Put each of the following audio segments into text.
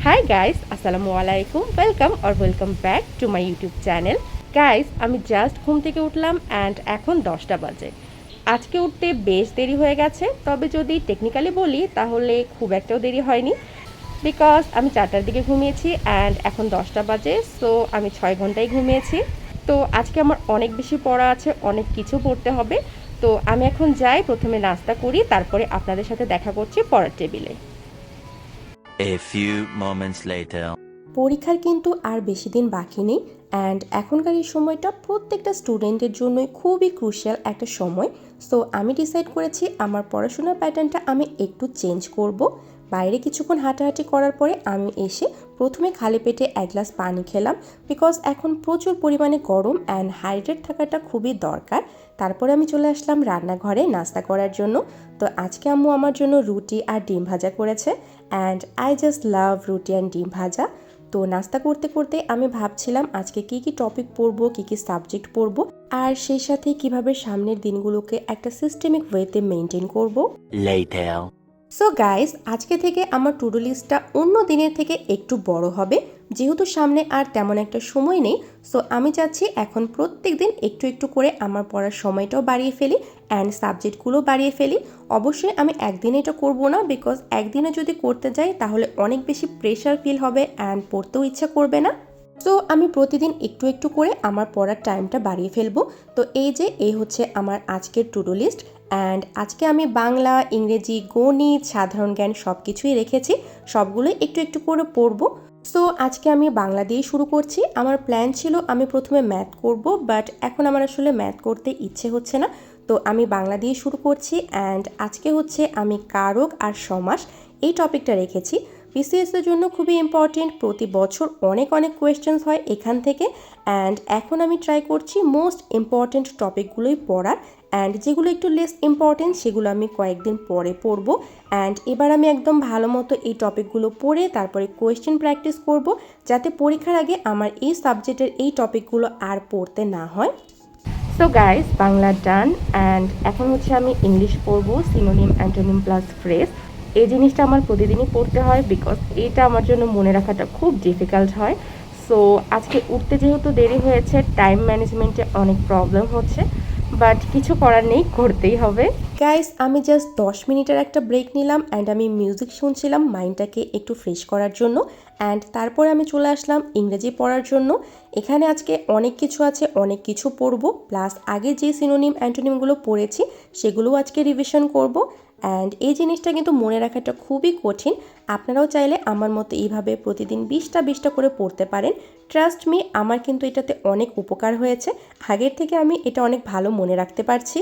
Hi guys, আসসালামু আলাইকুম। Welcome back to my YouTube channel. Guys, আমি জাস্ট ঘুম থেকে উঠলাম অ্যান্ড এখন 10টা বাজে। আজকে উঠতে বেশ দেরি হয়ে গেছে, তবে যদি টেকনিক্যালি বলি তাহলে খুব একটাও দেরি হয়নি, বিকজ আমি 4টার দিকে ঘুমিয়েছি অ্যান্ড এখন 10টা বাজে। সো আমি 6 ঘন্টাই ঘুমিয়েছি। তো আজকে আমার অনেক বেশি পড়া আছে, অনেক কিছু পড়তে হবে। তো আমি এখন যাই, প্রথমে নাস্তা করি, তারপরে আপনাদের সাথে দেখা করছি পড়ার টেবিলে। A few moments later. পরীক্ষার কিন্তু আর বেশি দিন বাকি নেই অ্যান্ড এখনকার এই সময়টা প্রত্যেকটা স্টুডেন্টের জন্যই খুবই ক্রুশিয়াল একটা সময়। সো আমি ডিসাইড করেছি আমার পড়াশোনার প্যাটার্নটা আমি একটু চেঞ্জ করব। বাইরে কিছুক্ষণ হাঁটাহাঁটি করার পরে আমি এসে প্রথমে খালি পেটে এক গ্লাস পানি খেলাম, বিকজ এখন প্রচুর পরিমাণে গরম অ্যান্ড হাইড্রেট থাকাটা খুবই দরকার। তারপরে আমি চলে আসলাম রান্নাঘরে নাস্তা করার জন্য। তো আজকে আম্মু আমার জন্য রুটি আর ডিম ভাজা করেছে অ্যান্ড আই জাস্ট লাভ রুটি অ্যান্ড ডিম ভাজা। তো নাস্তা করতে করতে আমি ভাবছিলাম আজকে কি কি টপিক পড়বো, কি কি সাবজেক্ট পড়বো, আর সেই সাথে কিভাবে সামনের দিনগুলোকে একটা সিস্টেমিক ওয়েতে মেনটেন করব। Later. সো গাইস, আজকে থেকে আমার টু ডু লিস্টটা অন্য দিনের থেকে একটু বড় হবে, যেহেতু সামনে আর তেমন একটা সময় নেই। সো আমি চাচ্ছি এখন প্রত্যেক দিন একটু একটু করে আমার পড়ার সময়টাও বাড়িয়ে ফেলি অ্যান্ড সাবজেক্টগুলো বাড়িয়ে ফেলি। অবশ্যই আমি একদিনে এটা করব না, বিকজ একদিনে যদি করতে যাই তাহলে অনেক বেশি প্রেশার ফিল হবে অ্যান্ড পড়তেও ইচ্ছা করবে না। সো আমি প্রতিদিন একটু একটু করে আমার পড়ার টাইমটা বাড়িয়ে ফেলবো। তো এই হচ্ছে আমার আজকের টু ডু লিস্ট অ্যান্ড আজকে আমি বাংলা, ইংরেজি, গণিত, সাধারণ জ্ঞান সব কিছুই রেখেছি, সবগুলোই একটু একটু করে পড়বো। সো আজকে আমি বাংলা দিয়ে শুরু করছি। আমার প্ল্যান ছিল আমি প্রথমে ম্যাথ করব, বাট এখন আমার আসলে ম্যাথ করতে ইচ্ছে হচ্ছে না। তো আমি বাংলা দিয়ে শুরু করছি অ্যান্ড আজকে হচ্ছে আমি কারক আর সমাস এই টপিকটা রেখেছি। বিসিএসের জন্য খুবই ইম্পর্টেন্ট, প্রতি বছর অনেক অনেক কোয়েশ্চেন্স হয় এখান থেকে অ্যান্ড এখন আমি ট্রাই করছি মোস্ট ইম্পর্টেন্ট টপিকগুলোই পড়ার অ্যান্ড যেগুলো একটু লেস ইম্পর্টেন্ট সেগুলো আমি কয়েকদিন পরে পড়বো। অ্যান্ড এবার আমি একদম ভালো মতো এই টপিকগুলো পড়ে তারপরে কোয়েশ্চেন প্র্যাকটিস করব, যাতে পরীক্ষার আগে আমার এই সাবজেক্টের এই টপিকগুলো আর পড়তে না হয়। So guys, Bangla done and এখন হচ্ছে আমি ইংলিশ পড়বো, সিনোনিম, অ্যান্টোনিম প্লাস ফ্রেজ। এই জিনিসটা আমার প্রতিদিনই পড়তে হয়, বিকজ এটা আমার জন্য মনে রাখাটা খুব ডিফিকাল্ট হয়। সো আজকে উঠতে যেহেতু দেরি হয়েছে, টাইম ম্যানেজমেন্টে অনেক প্রবলেম হচ্ছে, বাট কিছু করার নেই, করতেই হবে। গাইস, আমি জাস্ট 10 মিনিটের একটা ব্রেক নিলাম অ্যান্ড আমি মিউজিক শুনছিলাম মাইন্ডটাকে একটু ফ্রেশ করার জন্য অ্যান্ড তারপর আমি চলে আসলাম ইংরেজি পড়ার জন্য। এখানে আজকে অনেক কিছু আছে, অনেক কিছু পড়বো, প্লাস আগে যে সিনোনিম অ্যান্টোনিমগুলো পড়েছি সেগুলোও আজকে রিভিশন করব। অ্যান্ড এই জিনিসটা কিন্তু মনে রাখাটা খুবই কঠিন। আপনারাও চাইলে আমার মতো এইভাবে প্রতিদিন 20টা করে পড়তে পারেন। ট্রাস্ট মি, আমার কিন্তু এটাতে অনেক উপকার হয়েছে। আগের থেকে আমি এটা অনেক ভালো মনে রাখতে পারছি।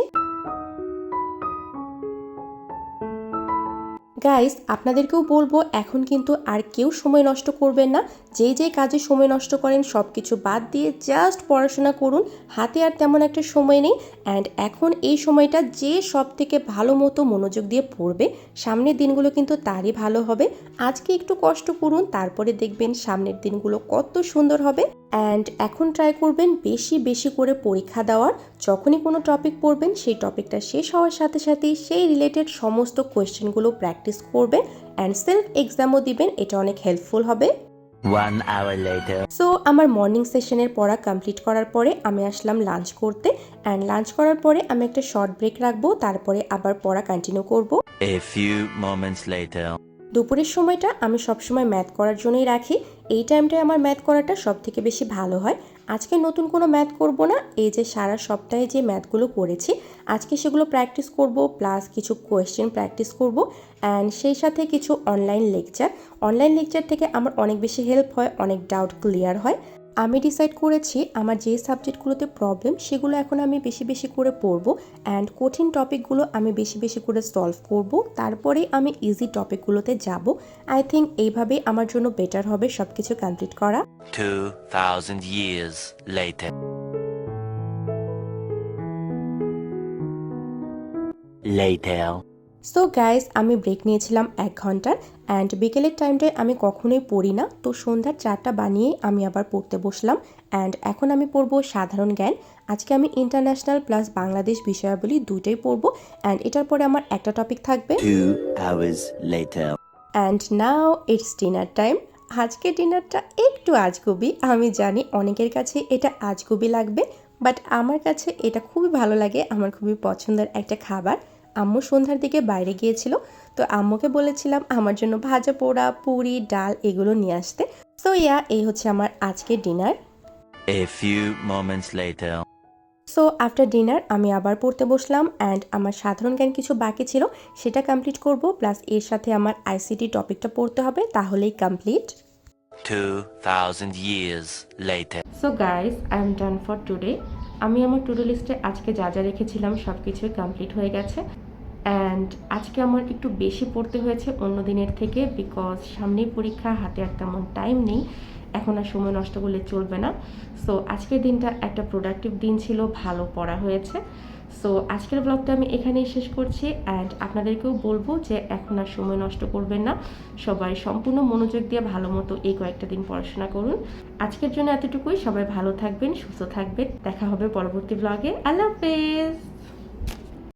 গাইস, আপনাদেরকেও বলবো এখন কিন্তু আর কেউ সময় নষ্ট করবেন না। যেই কাজে সময় নষ্ট করেন সব কিছু বাদ দিয়ে জাস্ট পড়াশোনা করুন। হাতে আর তেমন একটা সময় নেই অ্যান্ড এখন এই সময়টা যে সব থেকে ভালো মতো মনোযোগ দিয়ে পড়বে, সামনের দিনগুলো কিন্তু তারই ভালো হবে। আজকে একটু কষ্ট করুন, তারপরে দেখবেন সামনের দিনগুলো কত সুন্দর হবে। অ্যান্ড এখন ট্রাই করবেন বেশি বেশি করে পরীক্ষা দেওয়ার। যখনই কোনো টপিক পড়বেন সেই টপিকটা শেষ হওয়ার সাথে সাথেই সেই রিলেটেড সমস্ত কোয়েশ্চেনগুলো প্র্যাকটিস করবেন অ্যান্ড সেলফ এক্সামও দিবেন, এটা অনেক হেল্পফুল হবে। 1 hour later. সো আমার মর্নিং সেশনের পড়া কমপ্লিট করার পরে আমি আসলাম লাঞ্চ করতে অ্যান্ড লাঞ্চ করার পরে আমি একটা শর্ট ব্রেক রাখবো, তারপরে আবার পড়া কন্টিনিউ করব। A few moments later. দুপুরের সময়টা আমি সবসময় ম্যাথ করার জন্যই রাখি। এই টাইমটায় আমার ম্যাথ করাটা সব থেকে বেশি ভালো হয়। আজকে নতুন কোনো ম্যাথ করব না, এই যে সারা সপ্তাহে যে ম্যাথগুলো করেছি আজকে সেগুলো প্র্যাকটিস করব, প্লাস কিছু কোয়েশ্চেন প্র্যাকটিস করব অ্যান্ড সেই সাথে কিছু অনলাইন লেকচার থেকে আমার অনেক বেশি হেল্প হয়, অনেক ডাউট ক্লিয়ার হয়। আমি ডিসাইড করেছি আমার যে সাবজেক্টগুলোতে প্রবলেম সেগুলো এখন আমি বেশি বেশি করে পড়বো অ্যান্ড কঠিন টপিকগুলো আমি বেশি বেশি করে সলভ করব, তারপরে আমি ইজি টপিকগুলোতে যাব। আই থিঙ্ক এইভাবেই আমার জন্য বেটার হবে সব কিছু কমপ্লিট করা। 2000 years later. Later. So guys, আমি ব্রেক নিয়েছিলাম 1 ঘন্টার অ্যান্ড বিকেলের টাইমটায় আমি কখনোই পড়ি না, তো সন্ধ্যার 4টা বানিয়েই আমি আবার পড়তে বসলাম অ্যান্ড এখন আমি পড়বো সাধারণ জ্ঞান। আজকে আমি ইন্টারন্যাশনাল প্লাস বাংলাদেশ বিষয়াবলী দুইটাই পড়বো অ্যান্ড এটার পরে আমার একটা টপিক থাকবে। 2 hours later. And now it's dinner time. আজকের ডিনারটা একটু আজগুবি, আমি জানি অনেকের কাছে এটা আজগুবি লাগবে, বাট আমার কাছে এটা খুবই ভালো লাগে। আমার খুবই পছন্দের একটা খাবার। আম্মু সন্ধ্যার দিকে বাইরে গিয়েছিল, তো আম্মুকে বলেছিলাম আমার জন্য ভাজা পোড়া, পুরি, ডাল এগুলো নিয়ে আসতে। সো এই হচ্ছে আমার আজকের dinner. A few moments later. So after dinner আমি আবার পড়তে বসলাম অ্যান্ড আমার সাধারণ জ্ঞান কিছু বাকি ছিল, সেটা কমপ্লিট করব, প্লাস এর সাথে আমার আইসিটি টপিকটা পড়তে হবে, তাহলেই complete. 2000 years later. So guys, I am done for today. আমি আমার টু ডু লিস্টে আজকে যা যা রেখেছিলাম সব কিছুই কমপ্লিট হয়ে গেছে। অ্যান্ড আজকে আমার একটু বেশি পড়তে হয়েছে অন্য দিনের থেকে, বিকজ সামনেই পরীক্ষা, হাতে আর তেমন টাইম নেই, এখন আর সময় নষ্ট করলে চলবে না। সো আজকের দিনটা একটা প্রোডাক্টিভ দিন ছিল, ভালো পড়া হয়েছে। সো আজকের ব্লগটা আমি এখানেই শেষ করছি অ্যান্ড আপনাদেরকেও বলবো যে এখন আর সময় নষ্ট করবেন না, সবাই সম্পূর্ণ মনোযোগ দিয়ে ভালো মতো এই কয়েকটা দিন পড়াশোনা করুন। আজকের জন্য এতটুকুই। সবাই ভালো থাকবেন, সুস্থ থাকবেন, দেখা হবে পরবর্তী ব্লগে। আল্লাহ হাফেজ।